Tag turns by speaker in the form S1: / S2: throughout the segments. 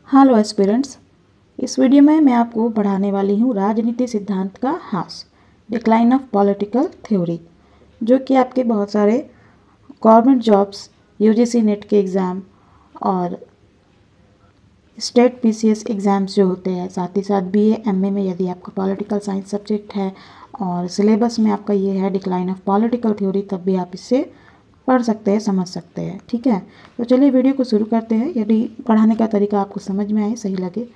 S1: Hello aspirants. इस video में मैं आपको पढ़ाने वाली हूँ राजनीति सिद्धांत का ह्रास, डिक्लाइन ऑफ पॉलिटिकल थ्योरी, जो कि आपके बहुत सारे गवर्नमेंट जॉब्स, यूजीसी नेट के एग्ज़ाम और स्टेट पीसीएस एग्ज़ाम्स जो होते हैं, साथ ही साथ बीए एमए में यदि आपका पॉलिटिकल साइंस सब्जेक्ट है और सिलेबस में आपका ये है डिक्लाइन ऑफ पॉलिटिकल थ्योरी, तब भी आप इससे पढ़ सकते हैं, समझ सकते हैं। ठीक है, तो चलिए वीडियो को शुरू करते हैं। यदि पढ़ाने का तरीका आपको समझ में आए, सही लगे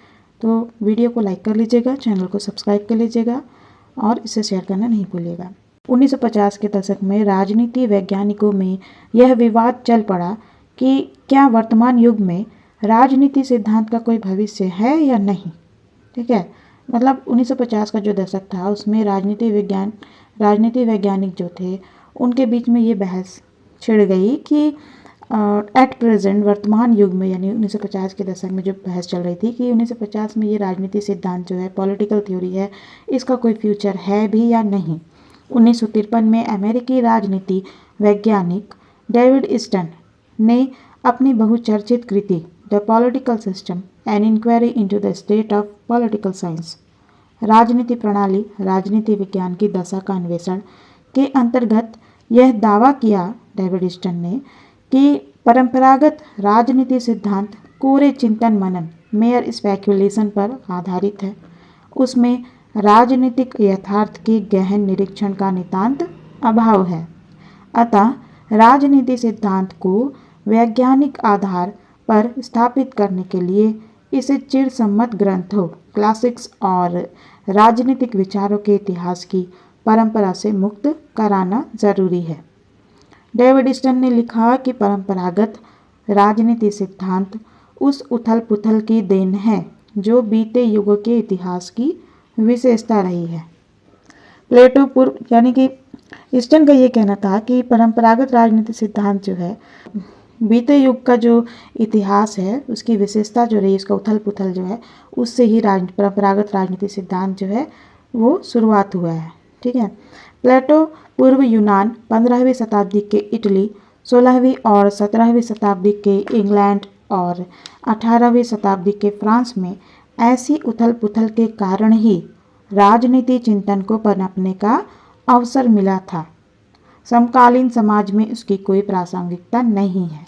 S1: तो वीडियो को लाइक कर लीजिएगा, चैनल को सब्सक्राइब कर लीजिएगा और इसे शेयर करना नहीं भूलिएगा। 1950 के दशक में राजनीति वैज्ञानिकों में यह विवाद चल पड़ा कि क्या वर्तमान युग में राजनीति सिद्धांत का कोई भविष्य है या नहीं। ठीक है, मतलब 1950 का जो दशक था उसमें राजनीति वैज्ञानिक जो थे उनके बीच में ये बहस छिड़ गई कि एट प्रेजेंट वर्तमान युग में, यानी 1950 के दशक में जो बहस चल रही थी कि 1950 में ये राजनीति सिद्धांत जो है, पॉलिटिकल थ्योरी है, इसका कोई फ्यूचर है भी या नहीं। 1953 में अमेरिकी राजनीति वैज्ञानिक डेविड ईस्टन ने अपनी बहुचर्चित कृति the political system an inquiry into the state of political science, राजनीति प्रणाली राजनीति विज्ञान की दशा का अन्वेषण के अंतर्गत यह दावा किया डेविड ईस्टन ने कि परंपरागत राजनीति सिद्धांत कोरे चिंतन मनन, मेयर स्पेक्युलेशन पर आधारित है। उसमें राजनीतिक यथार्थ के गहन निरीक्षण का नितांत अभाव है। अतः राजनीति सिद्धांत को वैज्ञानिक आधार पर स्थापित करने के लिए इसे चिरसम्मत ग्रंथों, क्लासिक्स और राजनीतिक विचारों के इतिहास की परंपरा से मुक्त कराना जरूरी है। डेविड ईस्टन ने लिखा कि परंपरागत राजनीति सिद्धांत उस उथल पुथल की देन है जो बीते युगों के इतिहास की विशेषता रही है। प्लेटो पूर्व, यानी कि ईस्टन का ये कहना था कि परंपरागत राजनीति सिद्धांत जो है, बीते युग का जो इतिहास है उसकी विशेषता जो रही, उसका उथल पुथल जो है, उससे ही परंपरागत राजनीति सिद्धांत जो है वो शुरुआत हुआ है। ठीक है, प्लेटो पूर्व यूनान, 15वीं शताब्दी के इटली, 16वीं और 17वीं शताब्दी के इंग्लैंड और 18वीं शताब्दी के फ्रांस में ऐसी उथल पुथल के कारण ही राजनीति चिंतन को पनपने का अवसर मिला था। समकालीन समाज में उसकी कोई प्रासंगिकता नहीं है।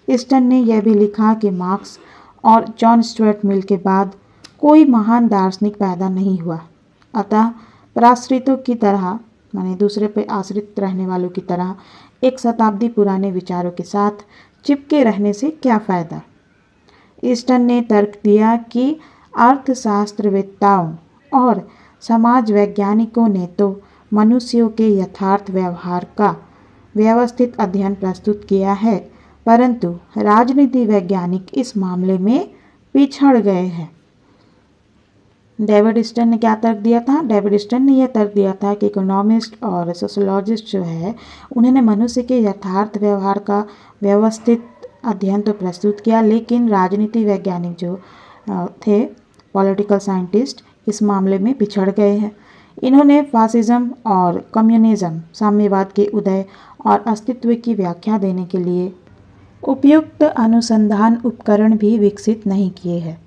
S1: ईस्टन ने यह भी लिखा कि मार्क्स और जॉन स्टुअर्ट मिल के बाद कोई महान दार्शनिक पैदा नहीं हुआ। अतः पराश्रितों की तरह, माने दूसरे पे आश्रित रहने वालों की तरह, एक शताब्दी पुराने विचारों के साथ चिपके रहने से क्या फ़ायदा। ईस्टन ने तर्क दिया कि अर्थशास्त्रवेत्ताओं और समाज वैज्ञानिकों ने तो मनुष्यों के यथार्थ व्यवहार का व्यवस्थित अध्ययन प्रस्तुत किया है, परंतु राजनीति वैज्ञानिक इस मामले में पिछड़ गए हैं। डेविड ईस्टन ने क्या तर्क दिया था? डेविड ईस्टन ने यह तर्क दिया था कि इकोनॉमिस्ट और सोशोलॉजिस्ट जो है, उन्होंने मनुष्य के यथार्थ व्यवहार का व्यवस्थित अध्ययन तो प्रस्तुत किया, लेकिन राजनीति वैज्ञानिक जो थे, पॉलिटिकल साइंटिस्ट, इस मामले में पिछड़ गए हैं। इन्होंने फासिज्म और कम्युनिज्म, साम्यवाद के उदय और अस्तित्व की व्याख्या देने के लिए उपयुक्त अनुसंधान उपकरण भी विकसित नहीं किए हैं।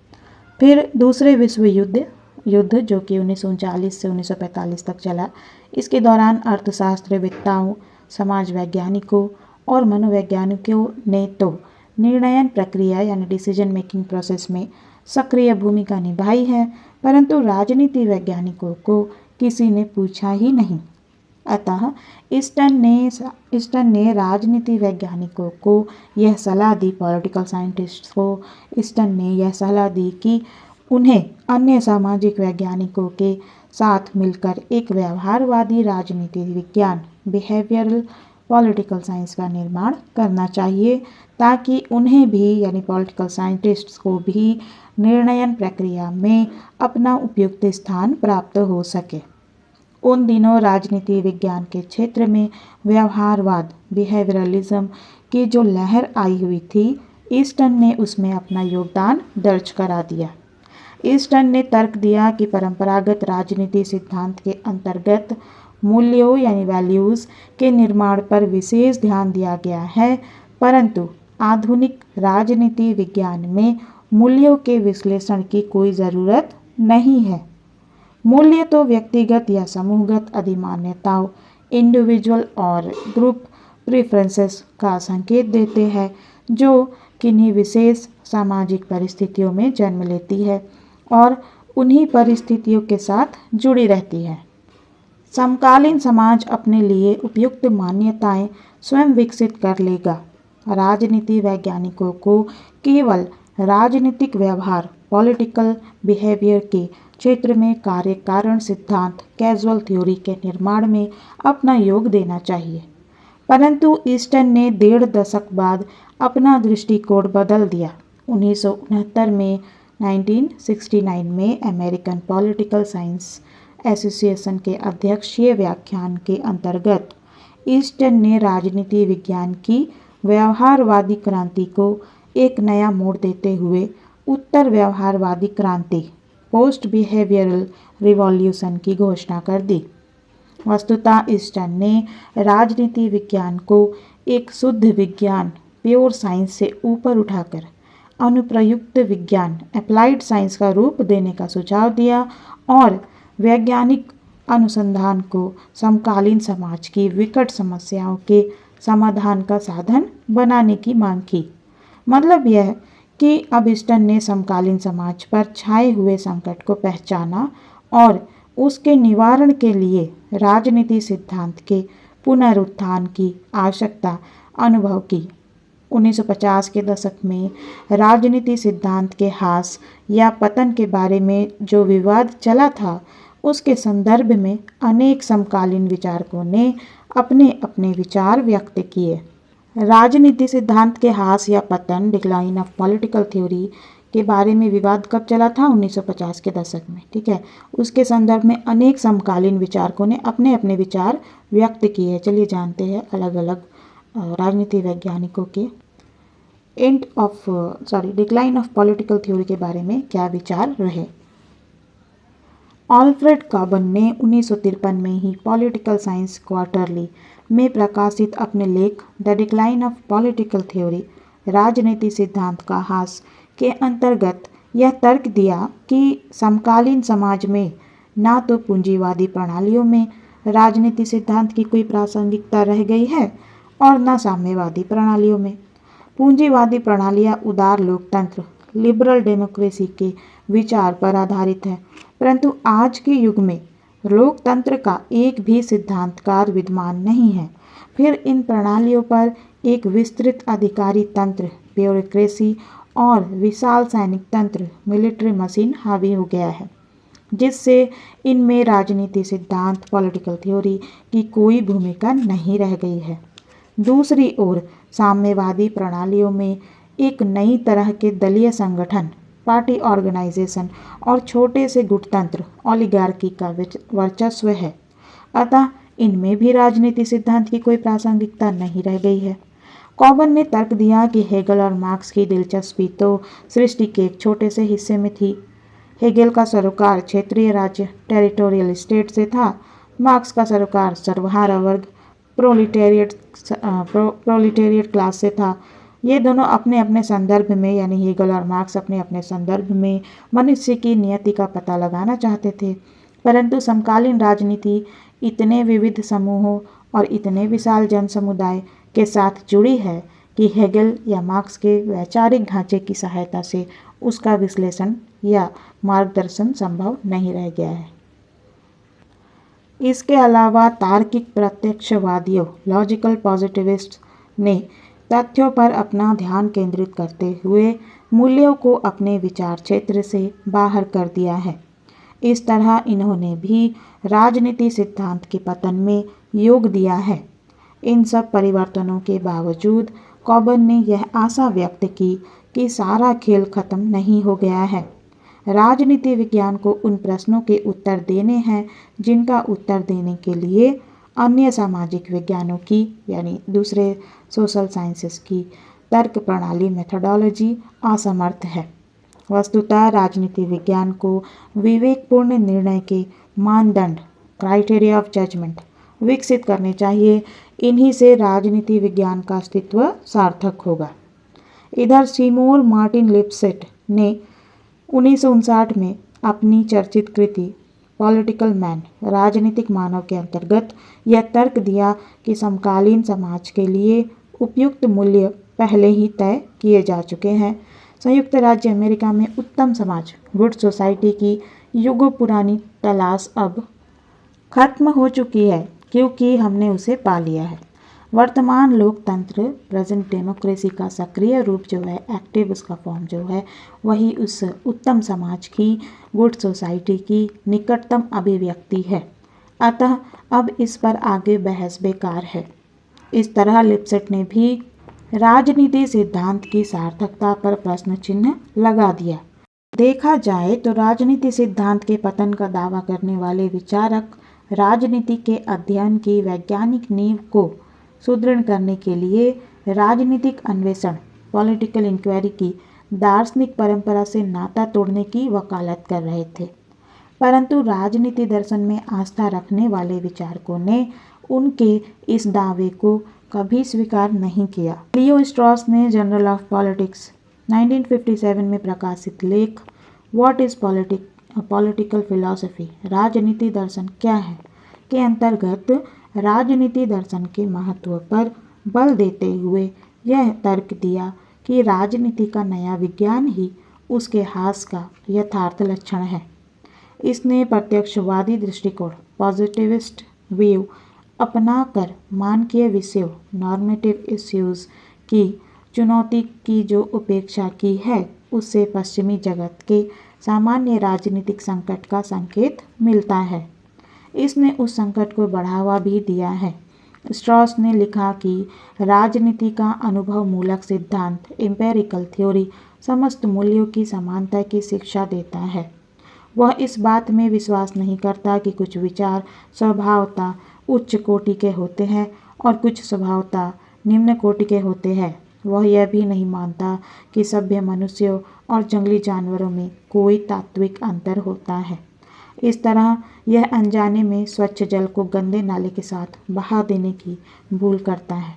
S1: फिर दूसरे विश्व युद्ध जो कि 1939 से 1945 तक चला, इसके दौरान अर्थशास्त्रवेत्ताओं, समाज वैज्ञानिकों और मनोवैज्ञानिकों ने तो निर्णयन प्रक्रिया यानी डिसीजन मेकिंग प्रोसेस में सक्रिय भूमिका निभाई है, परंतु राजनीति वैज्ञानिकों को किसी ने पूछा ही नहीं। अतः ईस्टन ने राजनीति वैज्ञानिकों को यह सलाह दी, पॉलिटिकल साइंटिस्ट्स को ईस्टन ने यह सलाह दी कि उन्हें अन्य सामाजिक वैज्ञानिकों के साथ मिलकर एक व्यवहारवादी राजनीति विज्ञान, बिहेवियरल पॉलिटिकल साइंस का निर्माण करना चाहिए, ताकि उन्हें भी, यानी पॉलिटिकल साइंटिस्ट्स को भी, निर्णयन प्रक्रिया में अपना उपयुक्त स्थान प्राप्त हो सके। उन दिनों राजनीति विज्ञान के क्षेत्र में व्यवहारवाद, बिहेवियरलिज्म की जो लहर आई हुई थी, ईस्टन ने उसमें अपना योगदान दर्ज करा दिया। ईस्टन ने तर्क दिया कि परंपरागत राजनीति सिद्धांत के अंतर्गत मूल्यों यानी वैल्यूज़ के निर्माण पर विशेष ध्यान दिया गया है, परंतु आधुनिक राजनीति विज्ञान में मूल्यों के विश्लेषण की कोई ज़रूरत नहीं है। मूल्य तो व्यक्तिगत या समूहगत अधिमान्यताओं, इंडिविजुअल और ग्रुप प्रेफरेंसेस का संकेत देते हैं जो किन्हीं विशेष सामाजिक परिस्थितियों में जन्म लेती है और उन्हीं परिस्थितियों के साथ जुड़ी रहती है। समकालीन समाज अपने लिए उपयुक्त मान्यताएं स्वयं विकसित कर लेगा। राजनीति वैज्ञानिकों को केवल राजनीतिक व्यवहार पॉलिटिकल बिहेवियर के क्षेत्र में कार्य कारण सिद्धांत कैजुअल थ्योरी के निर्माण में अपना योग देना चाहिए। परंतु ईस्टन ने 1.5 दशक बाद अपना दृष्टिकोण बदल दिया। 1969 में 1969 में अमेरिकन पॉलिटिकल साइंस एसोसिएशन के अध्यक्षीय व्याख्यान के अंतर्गत ईस्टन ने राजनीति विज्ञान की व्यवहारवादी क्रांति को एक नया मोड़ देते हुए उत्तर व्यवहारवादी क्रांति पोस्ट बिहेवियरल रिवॉल्यूशन की घोषणा कर दी। वस्तुतः ईस्टन ने राजनीति विज्ञान को एक शुद्ध विज्ञान प्योर साइंस से ऊपर उठाकर अनुप्रयुक्त विज्ञान अप्लाइड साइंस का रूप देने का सुझाव दिया और वैज्ञानिक अनुसंधान को समकालीन समाज की विकट समस्याओं के समाधान का साधन बनाने की मांग की। मतलब यह कि अब ईस्टन ने समकालीन समाज पर छाए हुए संकट को पहचाना और उसके निवारण के लिए राजनीति सिद्धांत के पुनरुत्थान की आवश्यकता अनुभव की। 1950 के दशक में राजनीति सिद्धांत के ह्रास या पतन के बारे में जो विवाद चला था, उसके संदर्भ में अनेक समकालीन विचारकों ने अपने अपने विचार व्यक्त किए। राजनीति सिद्धांत के ह्रास या पतन डिक्लाइन ऑफ पॉलिटिकल थ्योरी के बारे में विवाद कब चला था? 1950 के दशक में। ठीक है, उसके संदर्भ में अनेक समकालीन विचारकों ने अपने अपने विचार व्यक्त किए। चलिए जानते हैं अलग अलग राजनीति वैज्ञानिकों के डिक्लाइन ऑफ पॉलिटिकल थ्योरी के बारे में क्या विचार रहे। ऑल्फ्रेड कॉबन ने 1953 में ही पॉलिटिकल साइंस क्वार्टरली में प्रकाशित अपने लेख the decline of political theory राजनीति सिद्धांत का ह्रास के अंतर्गत यह तर्क दिया कि समकालीन समाज में ना तो पूंजीवादी प्रणालियों में राजनीति सिद्धांत की कोई प्रासंगिकता रह गई है और न साम्यवादी प्रणालियों में। पूंजीवादी प्रणालियाँ उदार लोकतंत्र लिबरल डेमोक्रेसी के विचार पर आधारित है, परंतु आज के युग में लोकतंत्र का एक भी सिद्धांतकार विद्यमान नहीं है। फिर इन प्रणालियों पर एक विस्तृत अधिकारी तंत्र ब्यूरोक्रेसी और विशाल सैनिक तंत्र मिलिट्री मशीन हावी हो गया है, जिससे इनमें राजनीति सिद्धांत पॉलिटिकल थ्योरी की कोई भूमिका नहीं रह गई है। दूसरी ओर साम्यवादी प्रणालियों में एक नई तरह के दलीय संगठन पार्टी ऑर्गेनाइजेशन और छोटे से गुटतंत्र ओलिगार्की का वर्चस्व है। अतः इनमें भी राजनीति सिद्धांत की कोई प्रासंगिकता नहीं रह गई है। कॉबन ने तर्क दिया कि हेगल और मार्क्स की दिलचस्पी तो सृष्टि के एक छोटे से हिस्से में थी। हेगल का सरोकार क्षेत्रीय राज्य टेरिटोरियल स्टेट से था, मार्क्स का सरोकार सर्वहारा वर्ग प्रोलिटेरिएट क्लास से था। ये दोनों अपने अपने संदर्भ में यानी हेगल और मार्क्स अपने अपने संदर्भ में मनुष्य की नियति का पता लगाना चाहते थे, परंतु समकालीन राजनीति इतने विविध समूहों और इतने विशाल जन समुदाय के साथ जुड़ी है कि हेगल या मार्क्स के वैचारिक ढांचे की सहायता से उसका विश्लेषण या मार्गदर्शन संभव नहीं रह गया है। इसके अलावा तार्किक प्रत्यक्षवादियों लॉजिकल पॉजिटिविस्ट ने तथ्यों पर अपना ध्यान केंद्रित करते हुए मूल्यों को अपने विचार क्षेत्र से बाहर कर दिया है। इस तरह इन्होंने भी राजनीति सिद्धांत के पतन में योग दिया है। इन सब परिवर्तनों के बावजूद कॉबन ने यह आशा व्यक्त की कि सारा खेल खत्म नहीं हो गया है। राजनीति विज्ञान को उन प्रश्नों के उत्तर देने हैं जिनका उत्तर देने के लिए अन्य सामाजिक विज्ञानों की यानी दूसरे सोशल साइंसेस की तर्क प्रणाली मेथोडोलॉजी असमर्थ है। वस्तुतः राजनीति विज्ञान को विवेकपूर्ण निर्णय के मानदंड क्राइटेरिया ऑफ जजमेंट विकसित करने चाहिए। इन्हीं से राजनीति विज्ञान का अस्तित्व सार्थक होगा। इधर सीमोर मार्टिन लिप्सेट ने 1959 में अपनी चर्चित कृति पॉलिटिकल मैन राजनीतिक मानव के अंतर्गत यह तर्क दिया कि समकालीन समाज के लिए उपयुक्त मूल्य पहले ही तय किए जा चुके हैं। संयुक्त राज्य अमेरिका में उत्तम समाज गुड सोसाइटी की युगों पुरानी तलाश अब खत्म हो चुकी है, क्योंकि हमने उसे पा लिया है। वर्तमान लोकतंत्र प्रेजेंट डेमोक्रेसी का सक्रिय रूप जो है, एक्टिव उसका फॉर्म जो है, वही उस उत्तम समाज की, गुड सोसाइटी की निकटतम अभिव्यक्ति है। अतः अब इस पर आगे बहस बेकार है। इस तरह लिप्सेट ने भी राजनीति सिद्धांत की सार्थकता पर प्रश्न चिन्ह लगा दिया। देखा जाए तो राजनीति सिद्धांत के पतन का दावा करने वाले विचारक राजनीति के अध्ययन की वैज्ञानिक नींव को सुदृढ़ करने के लिए राजनीतिक अन्वेषण पॉलिटिकल इंक्वायरी की दार्शनिक परंपरा से नाता तोड़ने की वकालत कर रहे थे। परंतु राजनीति दर्शन में आस्था रखने वाले विचारकों ने उनके इस दावे को कभी स्वीकार नहीं किया। लियो स्ट्रॉस ने जर्नल ऑफ पॉलिटिक्स 1957 में प्रकाशित लेख व्हाट इज पॉलिटिकल फिलॉसफी राजनीति दर्शन क्या है के अंतर्गत राजनीति दर्शन के महत्व पर बल देते हुए यह तर्क दिया कि राजनीति का नया विज्ञान ही उसके हास का यथार्थ लक्षण है। इसने प्रत्यक्षवादी दृष्टिकोण पॉजिटिविस्ट व्यू अपनाकर मानकीय विषयों नॉर्मेटिव इश्यूज की चुनौती की जो उपेक्षा की है, उससे पश्चिमी जगत के सामान्य राजनीतिक संकट का संकेत मिलता है। इसने उस संकट को बढ़ावा भी दिया है। स्ट्रॉस ने लिखा कि राजनीति का अनुभव मूलक सिद्धांत एम्पेरिकल थ्योरी समस्त मूल्यों की समानता की शिक्षा देता है। वह इस बात में विश्वास नहीं करता कि कुछ विचार स्वभावतः उच्च कोटि के होते हैं और कुछ स्वभावतः निम्न कोटि के होते हैं। वह यह भी नहीं मानता कि सभ्य मनुष्यों और जंगली जानवरों में कोई तात्विक अंतर होता है। इस तरह यह अनजाने में स्वच्छ जल को गंदे नाले के साथ बहा देने की भूल करता है।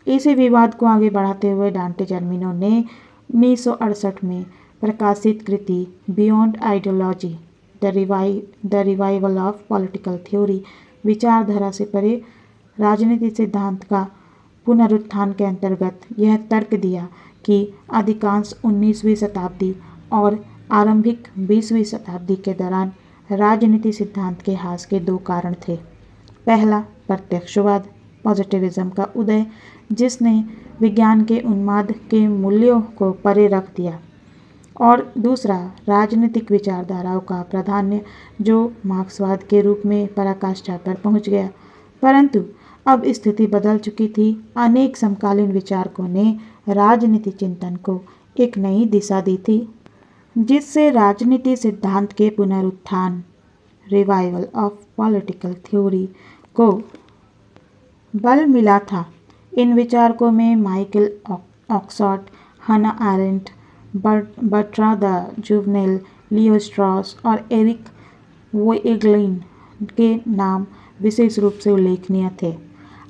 S1: इसी विवाद को आगे बढ़ाते हुए डांटे जर्मिनो ने 1968 में प्रकाशित कृति beyond ideology the revival of political theory विचारधारा से परे राजनीति सिद्धांत का पुनरुत्थान के अंतर्गत यह तर्क दिया कि अधिकांश 19वीं शताब्दी और आरंभिक 20वीं शताब्दी के दौरान राजनीति सिद्धांत के ह्रास के दो कारण थे। पहला प्रत्यक्षवाद पॉजिटिविज्म का उदय, जिसने विज्ञान के उन्माद के मूल्यों को परे रख दिया, और दूसरा राजनीतिक विचारधाराओं का प्राधान्य जो मार्क्सवाद के रूप में पराकाष्ठा पर पहुंच गया। परंतु अब स्थिति बदल चुकी थी। अनेक समकालीन विचारकों ने राजनीति चिंतन को एक नई दिशा दी थी, जिससे राजनीति सिद्धांत के पुनरुत्थान रिवाइवल ऑफ पॉलिटिकल थ्योरी को बल मिला था। इन विचारकों में Michael Oxford, Hannah Arendt, Bertrand de Jouvenel, Leo Strauss और एरिक वोएगलिन के नाम विशेष रूप से उल्लेखनीय थे।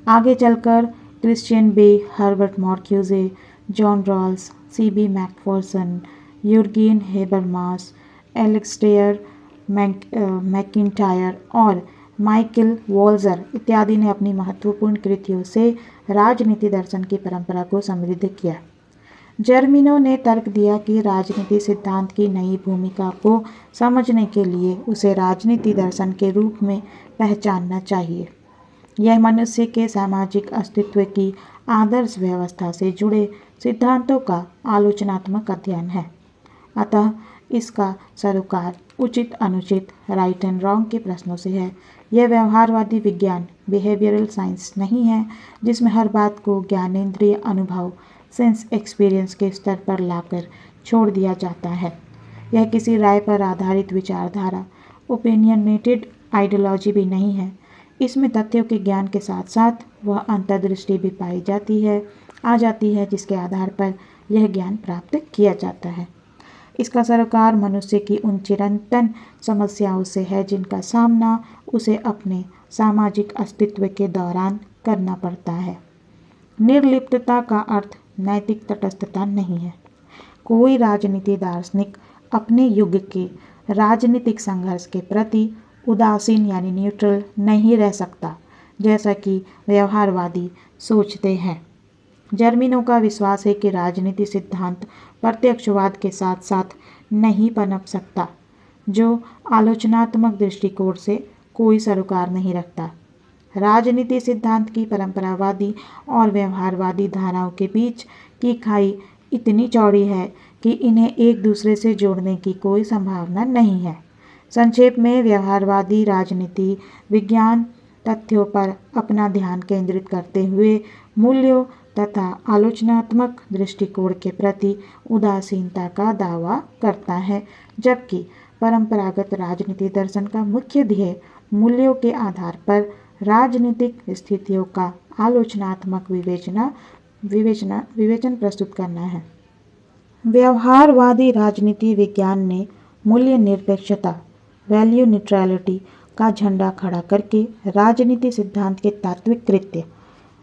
S1: आगे चलकर Christian Bay, Herbert Marcuse, John Rawls, C B Macpherson, Jurgen Habermas, Alasdair MacIntyre और माइकल वॉल्जर इत्यादि ने अपनी महत्वपूर्ण कृतियों से राजनीति दर्शन की परंपरा को समृद्ध किया। जर्मिनो ने तर्क दिया कि राजनीति सिद्धांत की नई भूमिका को समझने के लिए उसे राजनीति दर्शन के रूप में पहचानना चाहिए। यह मनुष्य के सामाजिक अस्तित्व की आदर्श व्यवस्था से जुड़े सिद्धांतों का आलोचनात्मक अध्ययन है। अतः इसका सरोकार उचित अनुचित राइट एंड रॉन्ग के प्रश्नों से है। यह व्यवहारवादी विज्ञान बिहेवियरल साइंस नहीं है, जिसमें हर बात को ज्ञानेंद्रिय अनुभव सेंस एक्सपीरियंस के स्तर पर लाकर छोड़ दिया जाता है। यह किसी राय पर आधारित विचारधारा ओपिनियनेटेड आइडियोलॉजी भी नहीं है। इसमें तथ्यों के ज्ञान के साथ साथ वह अंतर्दृष्टि भी पाई जाती है जिसके आधार पर यह ज्ञान प्राप्त किया जाता है। इसका सरोकार मनुष्य की उन चिरंतन समस्याओं से है जिनका सामना उसे अपने सामाजिक अस्तित्व के दौरान करना पड़ता है। निर्लिप्तता का अर्थ नैतिक तटस्थता नहीं है। कोई राजनीति दार्शनिक अपने युग के राजनीतिक संघर्ष के प्रति उदासीन यानी न्यूट्रल नहीं रह सकता, जैसा कि व्यवहारवादी सोचते हैं। जर्मनों का विश्वास है कि राजनीति सिद्धांत प्रत्यक्षवाद के साथ साथ नहीं पनप सकता, जो आलोचनात्मक दृष्टिकोण से कोई सरोकार नहीं रखता। राजनीति सिद्धांत की परंपरावादी और व्यवहारवादी धाराओं के बीच की खाई इतनी चौड़ी है कि इन्हें एक दूसरे से जोड़ने की कोई संभावना नहीं है। संक्षेप में, व्यवहारवादी राजनीति विज्ञान तथ्यों पर अपना ध्यान केंद्रित करते हुए मूल्यों तथा आलोचनात्मक दृष्टिकोण के प्रति उदासीनता का दावा करता है, जबकि परंपरागत राजनीति दर्शन का मुख्य ध्येय मूल्यों के आधार पर राजनीतिक स्थितियों का आलोचनात्मक विवेचन प्रस्तुत करना है। व्यवहारवादी राजनीति विज्ञान ने मूल्य निरपेक्षता वैल्यू न्यूट्रलिटी का झंडा खड़ा करके राजनीति सिद्धांत के तात्विक कृत्य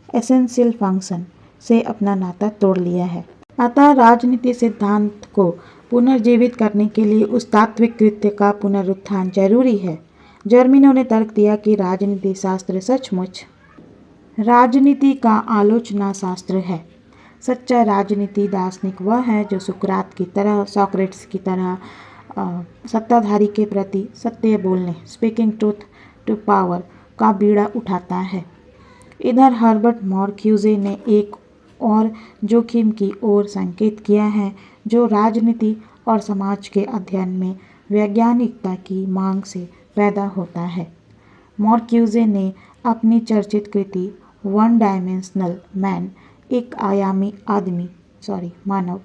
S1: एसेंशियल फंक्शन से अपना नाता तोड़ लिया है। अतः राजनीति सिद्धांत को पुनर्जीवित करने के लिए उस तात्विक कृत्य का पुनरुत्थान जरूरी है। जर्मनों ने तर्क दिया कि राजनीति शास्त्र सचमुच राजनीति का आलोचना शास्त्र है। सच्चा राजनीति दार्शनिक वह है जो सोक्रेटिस की तरह सत्ताधारी के प्रति सत्य बोलने स्पीकिंग ट्रूथ टू पावर का बीड़ा उठाता है। इधर हर्बर्ट मार्क्यूजे ने एक और जोखिम की ओर संकेत किया है, जो राजनीति और समाज के अध्ययन में वैज्ञानिकता की मांग से पैदा होता है। मार्क्यूजे ने अपनी चर्चित कृति वन डायमेंशनल मैन एक आयामी मानव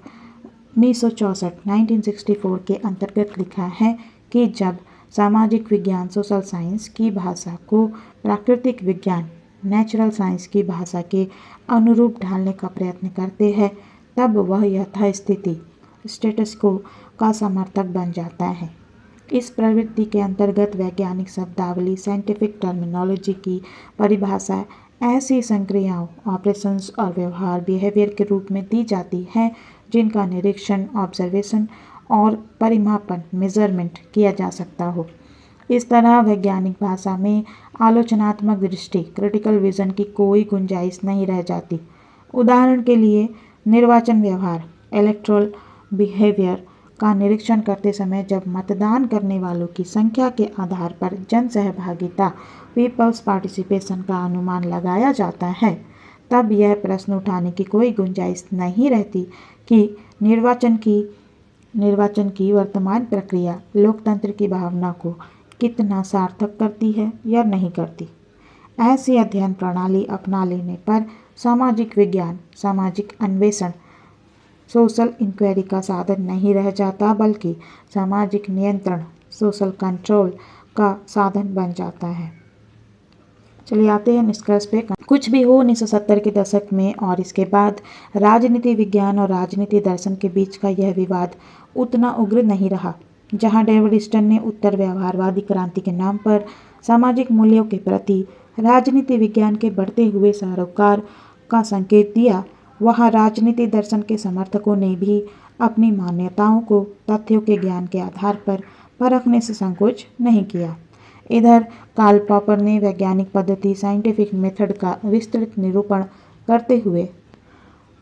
S1: 1964 के अंतर्गत लिखा है कि जब सामाजिक विज्ञान सोशल साइंस की भाषा को प्राकृतिक विज्ञान नेचुरल साइंस की भाषा के अनुरूप ढालने का प्रयत्न करते हैं, तब वह यथास्थिति स्टेटस को का समर्थक बन जाता है। इस प्रवृत्ति के अंतर्गत वैज्ञानिक शब्दावली साइंटिफिक टर्मिनोलॉजी की परिभाषा ऐसी संक्रियाओं ऑपरेशंस और व्यवहार बिहेवियर के रूप में दी जाती है जिनका निरीक्षण ऑब्जर्वेशन और परिमापन मेजरमेंट किया जा सकता हो। इस तरह वैज्ञानिक भाषा में आलोचनात्मक दृष्टि क्रिटिकल विजन की कोई गुंजाइश नहीं रह जाती। उदाहरण के लिए निर्वाचन व्यवहार इलेक्टोरल बिहेवियर का निरीक्षण करते समय जब मतदान करने वालों की संख्या के आधार पर जन सहभागिता पीपल्स पार्टिसिपेशन का अनुमान लगाया जाता है, तब यह प्रश्न उठाने की कोई गुंजाइश नहीं रहती कि निर्वाचन की वर्तमान प्रक्रिया लोकतंत्र की भावना को कितना सार्थक करती है या नहीं करती। ऐसी अध्ययन प्रणाली अपना लेने पर सामाजिक विज्ञान सामाजिक अन्वेषण सोशल इंक्वायरी का साधन नहीं रह जाता, बल्कि सामाजिक नियंत्रण सोशल कंट्रोल का साधन बन जाता है। चलिए आते हैं निष्कर्ष पे। कुछ भी हो 1970 के दशक में और इसके बाद राजनीति विज्ञान और राजनीति दर्शन के बीच का यह विवाद उतना उग्र नहीं रहा। जहां डेविड स्टन ने उत्तर व्यवहारवादी क्रांति के नाम पर सामाजिक मूल्यों के प्रति राजनीति विज्ञान के बढ़ते हुए सरोकार का संकेत दिया, वहां राजनीति दर्शन के समर्थकों ने भी अपनी मान्यताओं को तथ्यों के ज्ञान के आधार पर परखने से संकोच नहीं किया। इधर कार्ल पॉपर ने वैज्ञानिक पद्धति साइंटिफिक मेथड का विस्तृत निरूपण करते हुए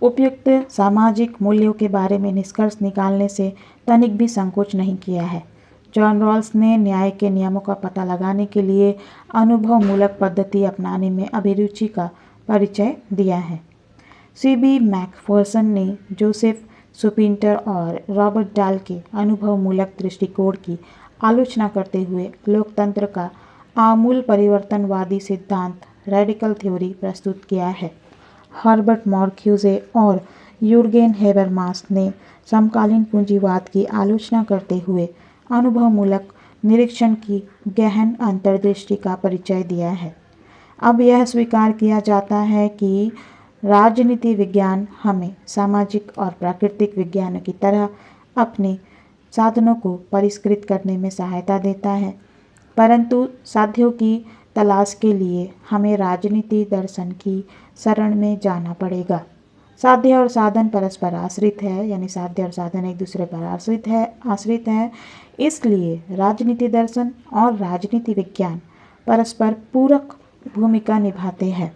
S1: उपयुक्त सामाजिक मूल्यों के बारे में निष्कर्ष निकालने से तनिक भी संकोच नहीं किया है। जॉन रॉल्स ने न्याय के नियमों का पता लगाने के लिए अनुभवमूलक पद्धति अपनाने में अभिरुचि का परिचय दिया है। सीबी मैकफर्सन ने जोसेफ सुपिंटर और रॉबर्ट डाल के अनुभवमूलक दृष्टिकोण की आलोचना करते हुए लोकतंत्र का आमूल परिवर्तनवादी सिद्धांत रेडिकल थ्योरी प्रस्तुत किया है। हर्बर्ट मार्क्यूजे और यूर्गेन हेबरमास ने समकालीन पूंजीवाद की आलोचना करते हुए अनुभवमूलक निरीक्षण की गहन अंतर्दृष्टि का परिचय दिया है। अब यह स्वीकार किया जाता है कि राजनीति विज्ञान हमें सामाजिक और प्राकृतिक विज्ञानों की तरह अपने साधनों को परिष्कृत करने में सहायता देता है, परंतु साध्यों की तलाश के लिए हमें राजनीति दर्शन की शरण में जाना पड़ेगा। साध्य और साधन परस्पर आश्रित है, यानी साध्य और साधन एक दूसरे पर आश्रित है। इसलिए राजनीति दर्शन और राजनीति विज्ञान परस्पर पूरक भूमिका निभाते हैं।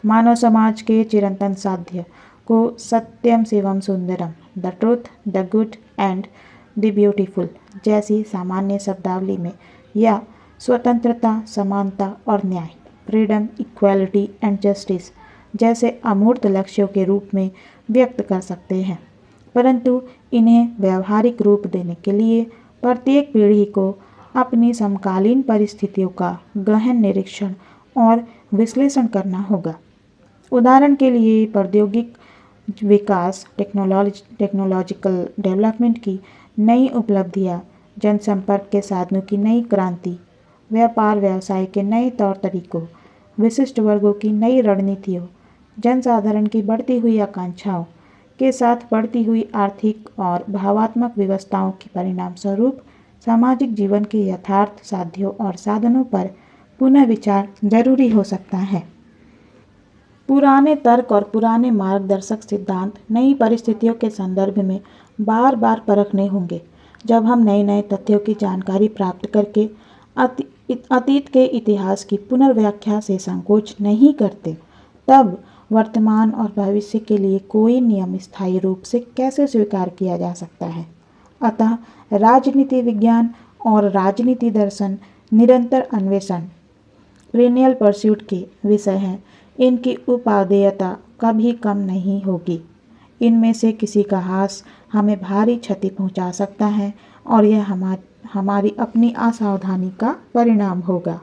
S1: मानव समाज के चिरंतन साध्य को सत्यम शिवम सुंदरम, the truth, the good and the beautiful जैसी सामान्य शब्दावली में, या स्वतंत्रता, समानता और न्याय, फ्रीडम, इक्वालिटी एंड जस्टिस जैसे अमूर्त लक्ष्यों के रूप में व्यक्त कर सकते हैं। परंतु इन्हें व्यावहारिक रूप देने के लिए प्रत्येक पीढ़ी को अपनी समकालीन परिस्थितियों का गहन निरीक्षण और विश्लेषण करना होगा। उदाहरण के लिए प्रौद्योगिक विकास, टेक्नोलॉजिकल डेवलपमेंट की नई उपलब्धियां, जनसंपर्क के साधनों की नई क्रांति, व्यापार व्यवसाय के नए तौर तरीकों, विशिष्ट वर्गों की नई रणनीतियों, जनसाधारण की बढ़ती हुई आकांक्षाओं के साथ बढ़ती हुई आर्थिक और भावात्मक व्यवस्थाओं के परिणाम स्वरूप सामाजिक जीवन के यथार्थ साध्यों और साधनों पर पुनः विचार जरूरी हो सकता है। पुराने तर्क और पुराने मार्गदर्शक सिद्धांत नई परिस्थितियों के संदर्भ में बार बार परखने होंगे। जब हम नए नए तथ्यों की जानकारी प्राप्त करके अतीत के इतिहास की पुनर्व्याख्या से संकोच नहीं करते, तब वर्तमान और भविष्य के लिए कोई नियम स्थायी रूप से कैसे स्वीकार किया जा सकता है। अतः राजनीति विज्ञान और राजनीति दर्शन निरंतर अन्वेषण, पेरिनियल परस्यूट के विषय हैं। इनकी उपादेयता कभी कम नहीं होगी। इनमें से किसी का हास हमें भारी क्षति पहुंचा सकता है और यह हमारी अपनी असावधानी का परिणाम होगा।